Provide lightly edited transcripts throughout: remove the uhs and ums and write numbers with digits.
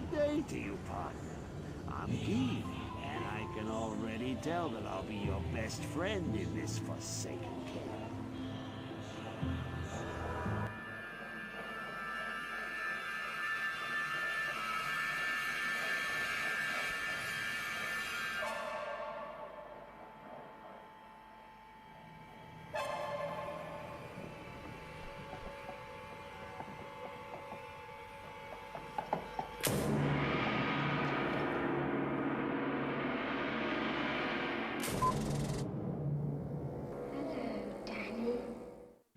Good day to you, partner. I'm keen, and I can already tell that I'll be your best friend in this forsaken camp.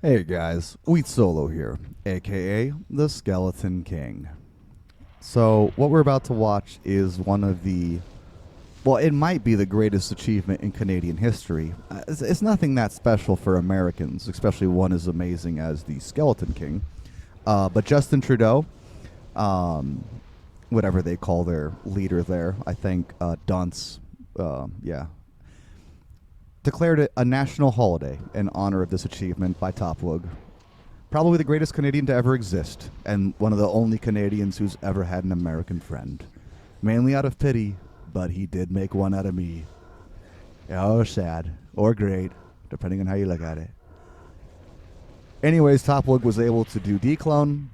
Hey guys, Wheat Solo here, aka the Skeleton King. So, what we're about to watch is one of the, well, it might be the greatest achievement in Canadian history. It's nothing that special for Americans, especially one as amazing as the Skeleton King. But Justin Trudeau, whatever they call their leader there, I think Dunce, yeah, declared it a national holiday in honor of this achievement by TopWoog. Probably the greatest Canadian to ever exist, and one of the only Canadians who's ever had an American friend. Mainly out of pity, but he did make one out of me. Oh, sad. Or great, depending on how you look at it. Anyways, TopWoog was able to do Dclone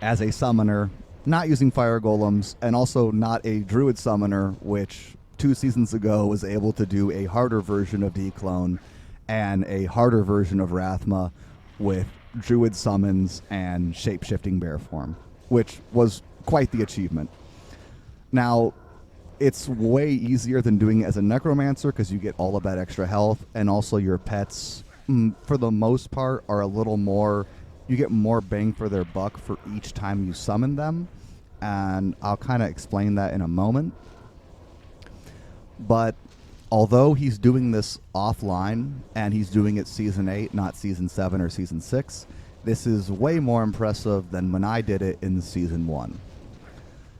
as a summoner, not using fire golems, and also not a druid summoner, which 2 seasons ago was able to do a harder version of Dclone and a harder version of Rathma with druid summons and shape-shifting bear form, which was quite the achievement. Now, it's way easier than doing it as a necromancer because you get all of that extra health, and also your pets, for the most part, are a little more, you get more bang for their buck for each time you summon them, and I'll kind of explain that in a moment. But although he's doing this offline, and he's doing it Season 8, not Season 7 or Season 6, this is way more impressive than when I did it in Season 1.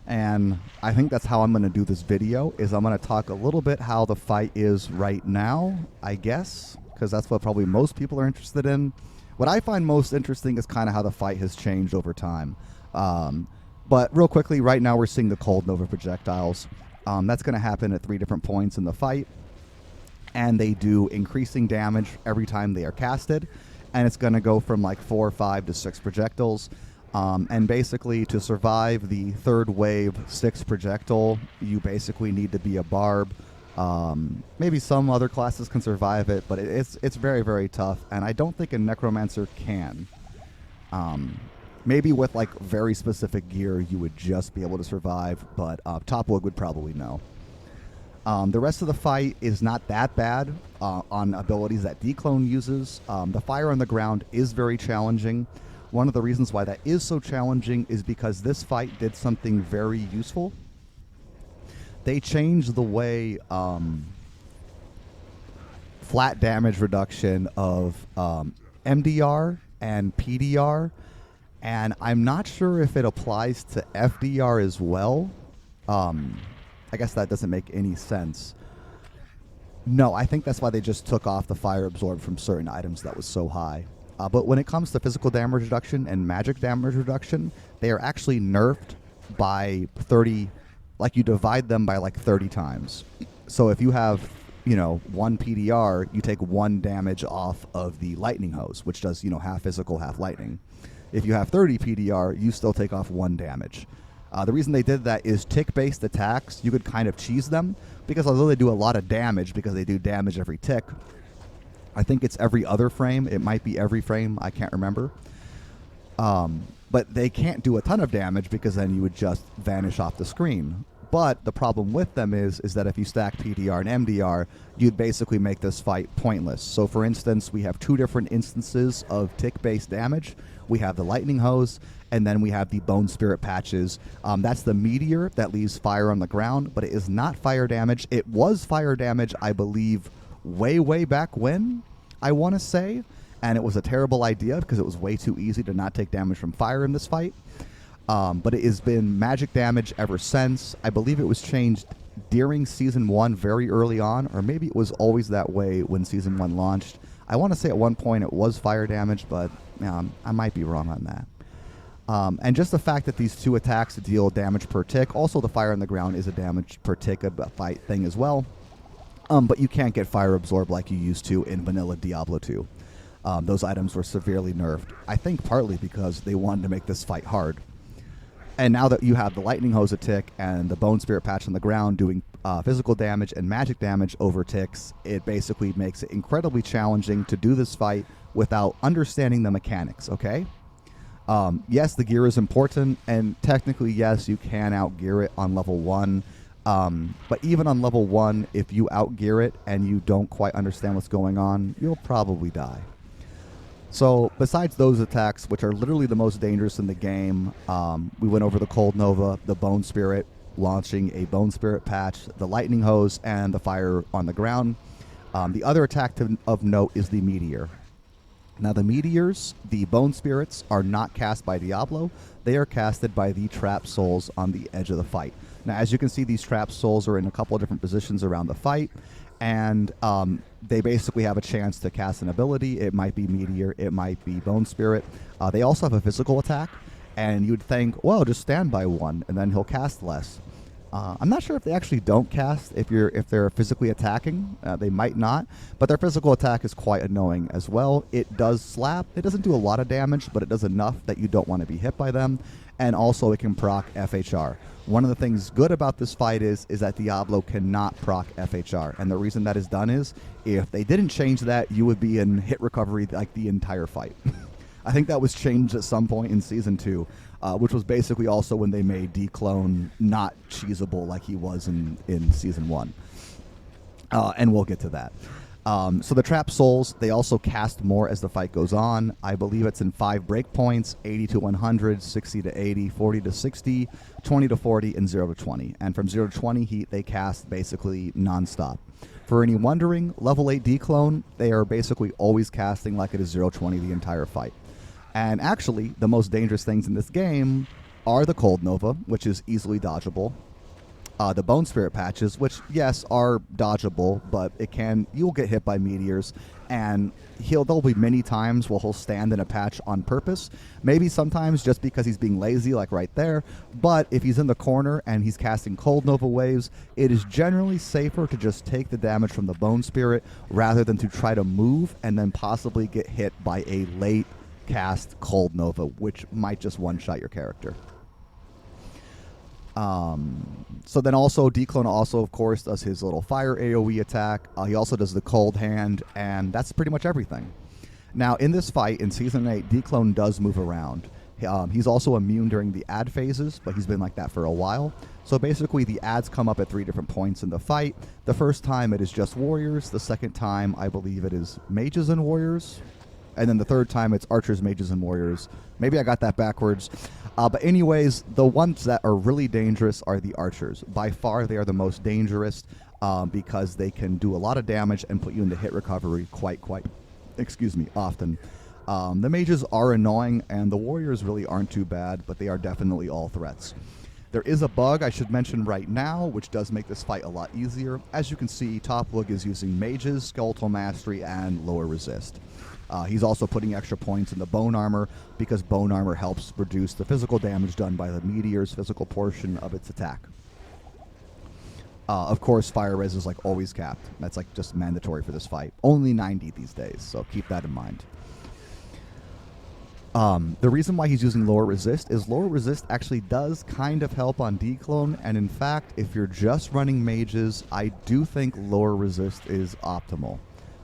And I think that's how I'm going to do this video, is I'm going to talk a little bit how the fight is right now, I guess, because that's what probably most people are interested in. What I find most interesting is kind of how the fight has changed over time. But real quickly, right now we're seeing the Cold Nova projectiles. That's going to happen at 3 different points in the fight, and they do increasing damage every time they are casted, and it's going to go from like 4, 5 to 6 projectiles. And basically, to survive the 3rd wave 6 projectile, you basically need to be a barb. Maybe some other classes can survive it, but it's very, very tough, and I don't think a necromancer can. Maybe with like very specific gear, you would just be able to survive, but TopWoog would probably know. The rest of the fight is not that bad on abilities that Dclone uses. The fire on the ground is very challenging. One of the reasons why that is so challenging is because this fight did something very useful. They changed the way flat damage reduction of MDR and PDR, and I'm not sure if it applies to FDR as well. I guess that doesn't make any sense. No, I think that's why they just took off the fire absorb from certain items that was so high. But when it comes to physical damage reduction and magic damage reduction, they are actually nerfed by 30, like you divide them by like 30 times. So if you have, 1 PDR, you take 1 damage off of the lightning hose, which does, half physical, half lightning. If you have 30 PDR, you still take off 1 damage. The reason they did that is tick-based attacks, you could kind of cheese them, because although they do a lot of damage, because they do damage every tick, I think it's every other frame. It might be every frame. I can't remember. But they can't do a ton of damage because then you would just vanish off the screen. But the problem with them is that if you stack PDR and MDR, you'd basically make this fight pointless. So for instance, we have 2 different instances of tick-based damage. We have the lightning hose, and then we have the bone spirit patches. That's the meteor that leaves fire on the ground, but it is not fire damage. It was fire damage, I believe, way back when, I want to say, and it was a terrible idea because it was way too easy to not take damage from fire in this fight. But it has been magic damage ever since. I believe it was changed during Season 1 very early on, or maybe it was always that way when Season 1 launched. I want to say at one point it was fire damage, but I might be wrong on that. And just the fact that these two attacks deal damage per tick, also the fire on the ground is a damage per tick a fight thing as well. But you can't get fire absorb like you used to in vanilla Diablo 2. Those items were severely nerfed, I think partly because they wanted to make this fight hard. And now that you have the lightning hose a tick and the bone spirit patch on the ground doing physical damage and magic damage over ticks, it basically makes it incredibly challenging to do this fight without understanding the mechanics, okay? Yes, the gear is important, and technically, yes, you can outgear it on level 1. But even on level 1, if you outgear it and you don't quite understand what's going on, you'll probably die. So, besides those attacks, which are literally the most dangerous in the game, we went over the Cold Nova, the Bone Spirit, launching a Bone Spirit patch, the Lightning Hose, and the fire on the ground. The other attack of note is the Meteor. Now, the Meteors, the Bone Spirits, are not cast by Diablo. They are casted by the Trap Souls on the edge of the fight. Now, as you can see, these Trap Souls are in a couple of different positions around the fight, and they basically have a chance to cast an ability. It might be Meteor, it might be Bone Spirit. They also have a physical attack, and you'd think, well, just stand by one, and then he'll cast less. I'm not sure if they actually don't cast if they're physically attacking. They might not, but their physical attack is quite annoying as well. It does slap. It doesn't do a lot of damage, but it does enough that you don't want to be hit by them. And also it can proc FHR. One of the things good about this fight is that Diablo cannot proc FHR. And the reason that is done is if they didn't change that, you would be in hit recovery like the entire fight. I think that was changed at some point in Season 2, which was basically also when they made Dclone not cheesable like he was in Season 1. And we'll get to that. So the Trap Souls, they also cast more as the fight goes on. I believe it's in 5 breakpoints, 80 to 100, 60 to 80, 40 to 60, 20 to 40, and 0 to 20. And from 0 to 20, they cast basically nonstop. For any wondering, level 8 Dclone, they are basically always casting like it is 0 to 20 the entire fight. And actually, the most dangerous things in this game are the Cold Nova, which is easily dodgeable. The Bone Spirit patches, which, yes, are dodgeable, but you'll get hit by meteors, and there'll be many times where he'll stand in a patch on purpose. Maybe sometimes just because he's being lazy, like right there. But if he's in the corner and he's casting Cold Nova waves, it is generally safer to just take the damage from the Bone Spirit rather than to try to move and then possibly get hit by a late cast Cold Nova, which might just one-shot your character. So then also, Dclone also, of course, does his little fire AoE attack. He also does the cold hand, and that's pretty much everything. Now, in this fight, in Season 8, Dclone does move around. He's also immune during the ad phases, but he's been like that for a while. So basically, the ads come up at 3 different points in the fight. The first time, it is just warriors. The second time, I believe it is mages and warriors. And then the third time, it's archers, mages, and warriors. Maybe I got that backwards. But anyways, the ones that are really dangerous are the archers. By far, they are the most dangerous because they can do a lot of damage and put you into hit recovery quite often. The mages are annoying, and the warriors really aren't too bad, but they are definitely all threats. There is a bug I should mention right now, which does make this fight a lot easier. As you can see, TopWoog is using mages, skeletal mastery, and lower resist. He's also putting extra points in the bone armor because bone armor helps reduce the physical damage done by the meteor's physical portion of its attack. Of course, fire res is like always capped. That's like just mandatory for this fight. Only 90 these days, so keep that in mind. The reason why he's using lower resist is lower resist actually does kind of help on Dclone, and in fact, if you're just running mages, I do think lower resist is optimal.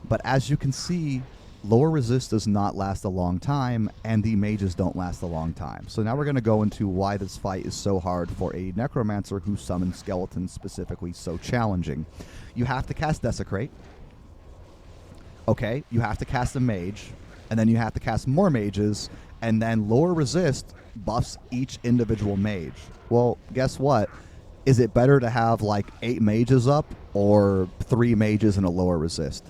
But as you can see, lower resist does not last a long time, and the mages don't last a long time. So now we're going to go into why this fight is so hard for a necromancer who summons skeletons specifically so challenging. You have to cast Desecrate. Okay, you have to cast a mage, and then you have to cast more mages, and then lower resist buffs each individual mage. Well, guess what? Is it better to have like 8 mages up or 3 mages and a lower resist?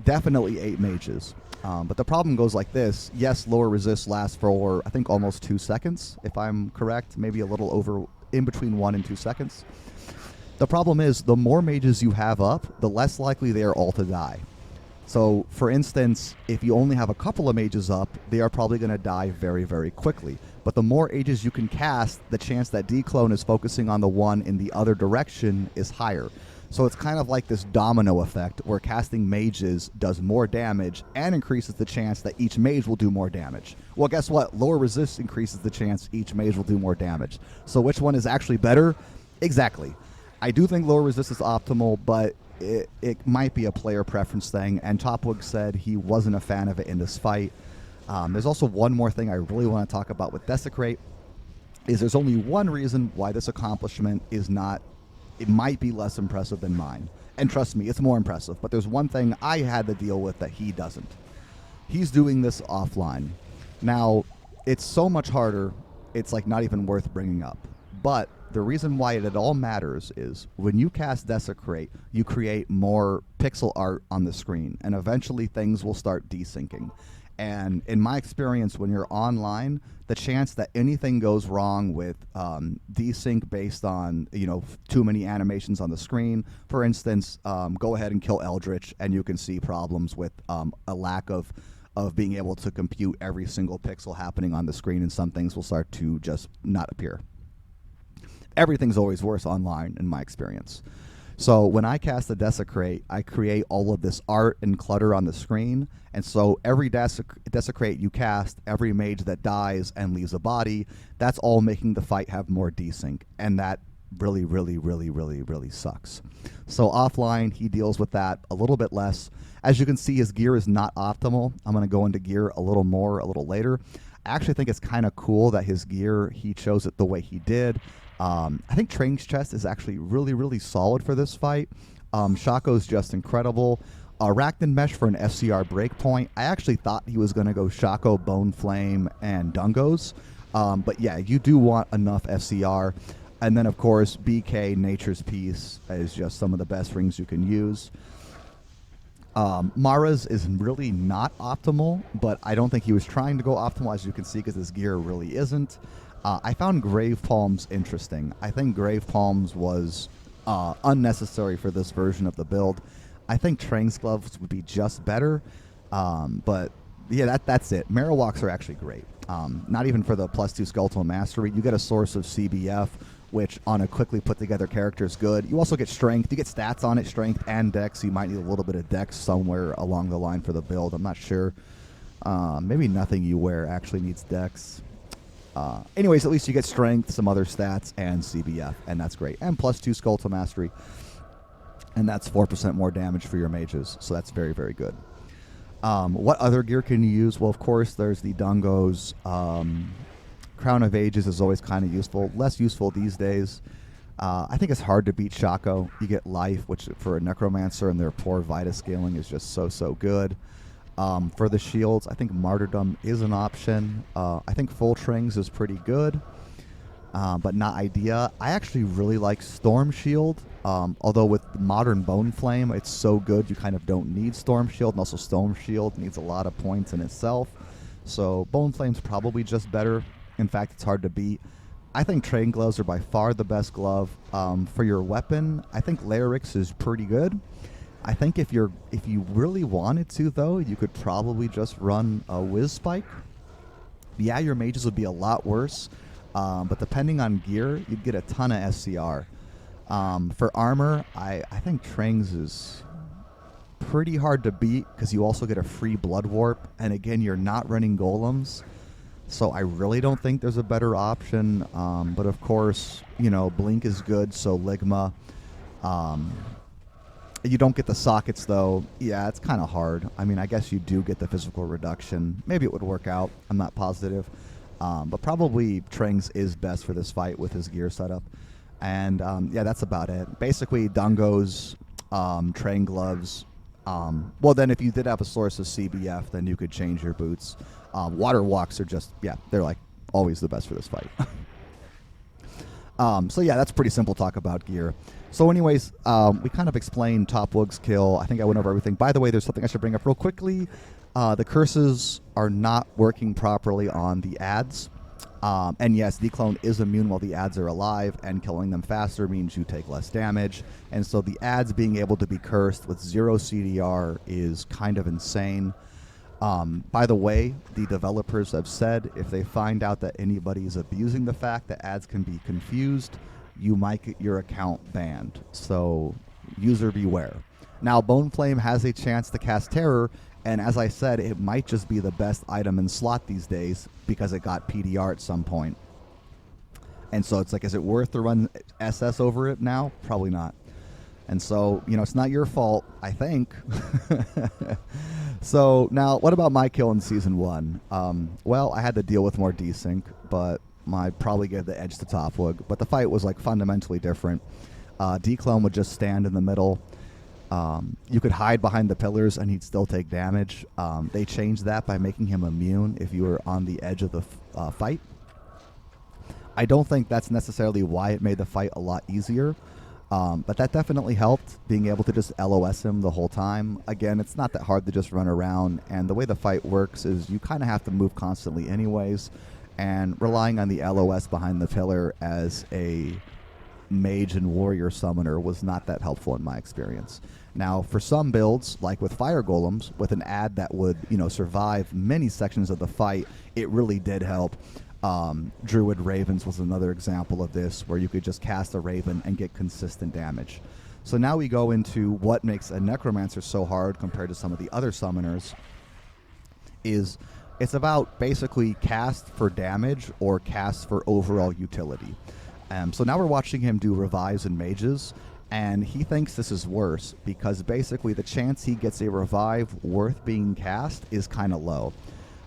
Definitely 8 mages. But the problem goes like this. Yes, lower resist lasts for, I think, almost 2 seconds, if I'm correct. Maybe a little over, in between 1 and 2 seconds. The problem is, the more mages you have up, the less likely they are all to die. So, for instance, if you only have a couple of mages up, they are probably going to die very, very quickly. But the more ages you can cast, the chance that Dclone is focusing on the one in the other direction is higher. So it's kind of like this domino effect where casting mages does more damage and increases the chance that each mage will do more damage. Well, guess what? Lower resist increases the chance each mage will do more damage. So which one is actually better? Exactly. I do think lower resist is optimal, but it might be a player preference thing, and TopWoog said he wasn't a fan of it in this fight. There's also one more thing I really want to talk about with Desecrate, is there's only one reason why this accomplishment is not, it might be less impressive than mine. And trust me, it's more impressive, but there's one thing I had to deal with that he doesn't. He's doing this offline. Now, it's so much harder, it's like not even worth bringing up. But the reason why it at all matters is when you cast Desecrate, you create more pixel art on the screen, and eventually things will start desyncing. And in my experience, when you're online, the chance that anything goes wrong with desync based on too many animations on the screen, for instance, go ahead and kill Eldritch, and you can see problems with a lack of being able to compute every single pixel happening on the screen, and some things will start to just not appear. Everything's always worse online, in my experience. So when I cast the Desecrate, I create all of this art and clutter on the screen, and so every Desecrate you cast, every mage that dies and leaves a body, that's all making the fight have more desync, and that really, really, really, really, really sucks. So offline, he deals with that a little bit less. As you can see, his gear is not optimal. I'm going to go into gear a little more a little later. I actually think it's kind of cool that his gear, he chose it the way he did. I think Train's chest is actually really, really solid for this fight. Shaco's just incredible. Arachnid Mesh for an FCR breakpoint. I actually thought he was going to go Shaco, Bone Flame, and Dungos. But yeah, you do want enough FCR. And then, of course, BK, Nature's Peace, is just some of the best rings you can use. Mara's is really not optimal, but I don't think he was trying to go optimal, as you can see, because his gear really isn't. I found Grave Palms interesting. I think Grave Palms was unnecessary for this version of the build. I think Train's Gloves would be just better, but yeah, that's it. Marowaks are actually great. Not even for the +2 Skeletal Mastery. You get a source of CBF, which on a quickly put together character is good. You also get Strength. You get stats on it, Strength and Dex. You might need a little bit of Dex somewhere along the line for the build. I'm not sure. Maybe nothing you wear actually needs Dex. Anyways, at least you get Strength, some other stats, and CBF, and that's great. And +2 Skeletal Mastery, and that's 4% more damage for your mages, so that's very, very good. What other gear can you use? Well, of course, there's the Dungos. Crown of Ages is always kind of useful. Less useful these days. I think it's hard to beat Shaco. You get Life, which for a Necromancer and their poor Vita scaling is just so good. For the shields, I think Martyrdom is an option. I think Full Trings is pretty good, but not Idea. I actually really like Storm Shield, although with modern Bone Flame, it's so good you kind of don't need Storm Shield, and also Storm Shield needs a lot of points in itself. So Bone Flame's probably just better. In fact, it's hard to beat. I think Train Gloves are by far the best glove. For your weapon, I think Larix is pretty good. I think if you really wanted to, though, you could probably just run a Whiz Spike. Yeah, your mages would be a lot worse, but depending on gear, you'd get a ton of SCR. For armor, I think Trings is pretty hard to beat because you also get a free Blood Warp, and again, you're not running Golems, so I really don't think there's a better option. But of course, Blink is good, so Ligma. You don't get the sockets, though. Yeah, it's kind of hard. I mean, I guess you do get the physical reduction. Maybe it would work out. I'm not positive. But probably Trings is best for this fight with his gear setup. And, yeah, that's about it. Basically, Dungos, Train Gloves. Well, then if you did have a source of CBF, then you could change your boots. Water Walks are just, yeah, they're, like, always the best for this fight. So, yeah, that's pretty simple talk about gear. So anyways, we kind of explained TopWoog's kill. I think I went over everything. By the way, there's something I should bring up real quickly. The curses are not working properly on the ads. And yes, Dclone is immune while the ads are alive, and killing them faster means you take less damage. And so the ads being able to be cursed with 0 CDR is kind of insane. By the way, the developers have said if they find out that anybody is abusing the fact that ads can be confused, you might get your account banned. So user beware. Now, Boneflame has a chance to cast Terror, and as I said, it might just be the best item in slot these days because it got PDR at some point. And so it's like, is it worth to run SS over it now? Probably not. And so, it's not your fault, I think. So now, what about my kill in Season 1? Well, I had to deal with more Desync, but I probably gave the edge to TopWoog. But the fight was like fundamentally different. Dclone would just stand in the middle. You could hide behind the pillars and he'd still take damage. They changed that by making him immune if you were on the edge of the fight. I don't think that's necessarily why it made the fight a lot easier. But that definitely helped, being able to just LOS him the whole time. Again, it's not that hard to just run around, and the way the fight works is you kind of have to move constantly anyways, and relying on the LOS behind the pillar as a mage and warrior summoner was not that helpful in my experience. Now, for some builds, like with Fire Golems, with an ad that would, survive many sections of the fight, it really did help. Druid Ravens was another example of this, where you could just cast a Raven and get consistent damage. So now we go into what makes a Necromancer so hard compared to some of the other summoners. It's about basically cast for damage or cast for overall utility. So now we're watching him do revives and mages, and he thinks this is worse because basically the chance he gets a revive worth being cast is kind of low.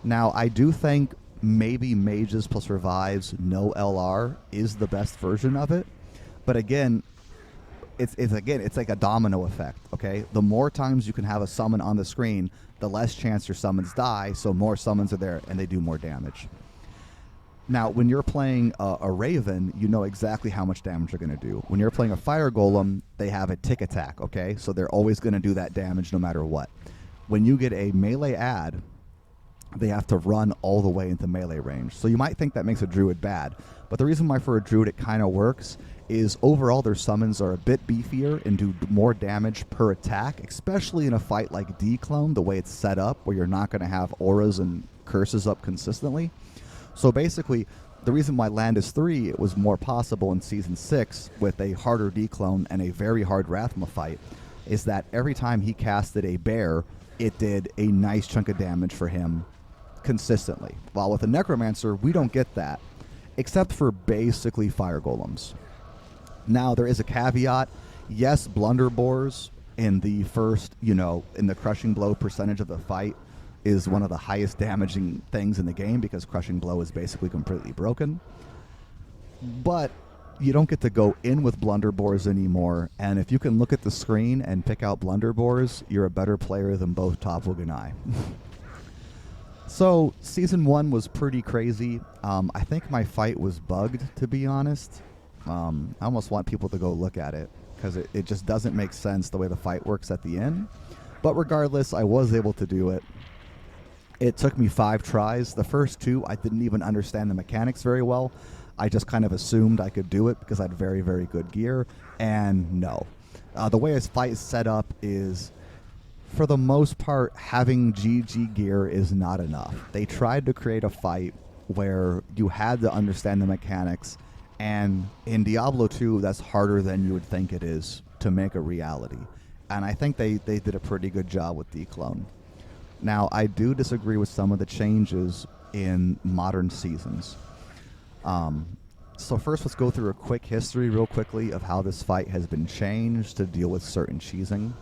Now, I do think maybe mages plus revives, no LR, is the best version of it. But again, it's like a domino effect, okay? The more times you can have a summon on the screen, the less chance your summons die, so more summons are there and they do more damage. Now, when you're playing a Raven, you know exactly how much damage they're going to do. When you're playing a Fire Golem, they have a tick attack, okay? So they're always going to do that damage no matter what. When you get a melee ad, they have to run all the way into melee range. So you might think that makes a Druid bad, but the reason why for a Druid it kind of works is overall their summons are a bit beefier and do more damage per attack, especially in a fight like Dclone, the way it's set up, where you're not going to have auras and curses up consistently. So basically, the reason why Landis 3 it was more possible in Season 6 with a harder Dclone and a very hard Rathma fight is that every time he casted a bear, it did a nice chunk of damage for him consistently. While with a Necromancer, we don't get that, except for basically Fire Golems. Now, there is a caveat. Yes, Blunderbores in the first, in the Crushing Blow percentage of the fight is one of the highest damaging things in the game because Crushing Blow is basically completely broken. But you don't get to go in with Blunderbores anymore, and if you can look at the screen and pick out Blunderbores, you're a better player than both TopWoog and I. So, Season 1 was pretty crazy. I think my fight was bugged, to be honest. I almost want people to go look at it, because it just doesn't make sense the way the fight works at the end. But regardless, I was able to do it. It took me 5 tries. The first 2, I didn't even understand the mechanics very well. I just kind of assumed I could do it because I had very, very good gear. And no. The way his fight is set up is, for the most part, having GG gear is not enough. They tried to create a fight where you had to understand the mechanics, and in Diablo 2, that's harder than you would think it is to make a reality. And I think they did a pretty good job with Dclone. Now, I do disagree with some of the changes in modern seasons. So first, let's go through a quick history real quickly of how this fight has been changed to deal with certain cheesing.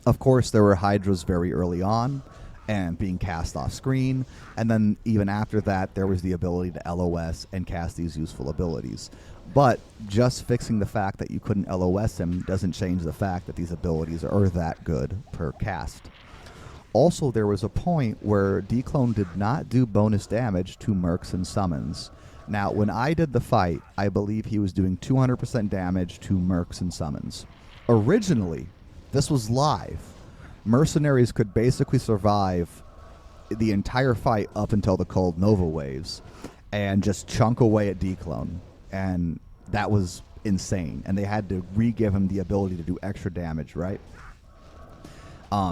Of course, there were Hydras very early on and being cast off screen, and then even after that, there was the ability to LOS and cast these useful abilities. But just fixing the fact that you couldn't LOS him doesn't change the fact that these abilities are that good per cast. Also, there was a point where Dclone did not do bonus damage to mercs and summons. Now, when I did the fight, I believe he was doing 200% damage to mercs and summons. Originally, this was live. Mercenaries could basically survive the entire fight up until the Cold Nova waves. and just chunk away at Dclone. And that was insane. And they had to re-give him the ability to do extra damage, right?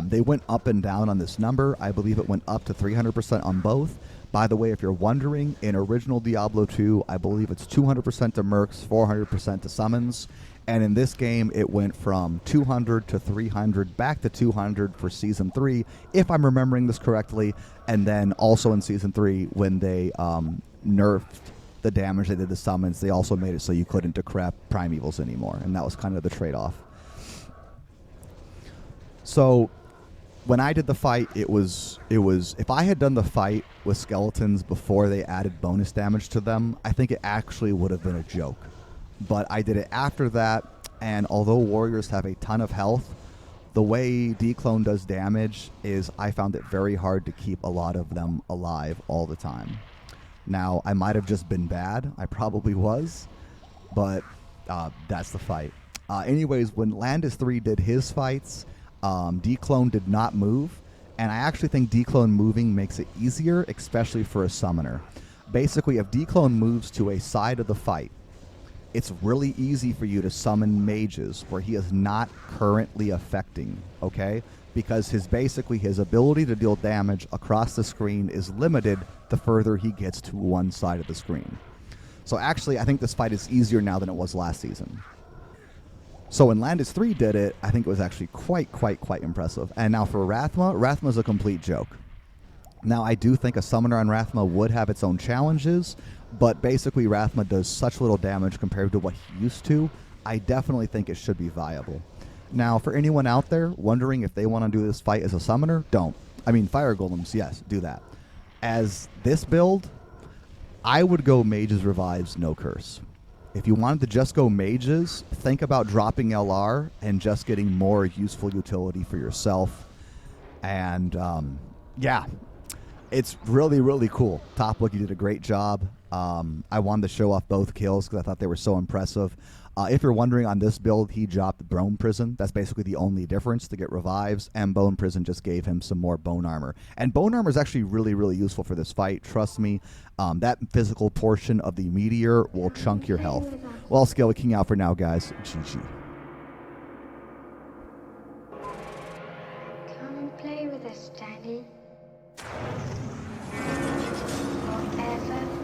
They went up and down on this number. I believe it went up to 300% on both. By the way, if you're wondering, in original Diablo 2, I believe it's 200% to mercs, 400% to summons. And in this game, it went from 200 to 300, back to 200 for Season 3, if I'm remembering this correctly. And then also in Season 3, when they nerfed the damage they did to summons, they also made it so you couldn't decrep Primevals anymore. And that was kind of the trade-off. So when I did the fight, it was if I had done the fight with skeletons before they added bonus damage to them, I think it actually would have been a joke. But I did it after that, and although warriors have a ton of health, the way Dclone does damage is I found it very hard to keep a lot of them alive all the time. Now, I might have just been bad. I probably was, but that's the fight. Anyways, when Landis 3 did his fights, Dclone did not move, and I actually think Dclone moving makes it easier, especially for a summoner. Basically, if Dclone moves to a side of the fight, it's really easy for you to summon mages where he is not currently affecting, okay? Because his ability to deal damage across the screen is limited the further he gets to one side of the screen. So actually, I think this fight is easier now than it was last season. So when Landis 3 did it, I think it was actually quite impressive. And now for Rathma's a complete joke. Now, I do think a summoner on Rathma would have its own challenges, but basically Rathma does such little damage compared to what he used to, I definitely think it should be viable. Now, for anyone out there wondering if they want to do this fight as a summoner, don't. I mean, Fire Golems, yes, do that. As this build, I would go Mages Revives, no Curse. If you wanted to just go Mages, think about dropping LR and just getting more useful utility for yourself. And, yeah, it's really cool. TopWoog, you did a great job. I wanted to show off both kills because I thought they were so impressive. If you're wondering, on this build, he dropped Bone Prison. That's basically the only difference to get revives, and Bone Prison just gave him some more Bone Armor. And Bone Armor is actually really useful for this fight. Trust me, that physical portion of the Meteor will chunk your health. Well, Skelly King out for now, guys. GG. Come and play with us, Daddy. Forever.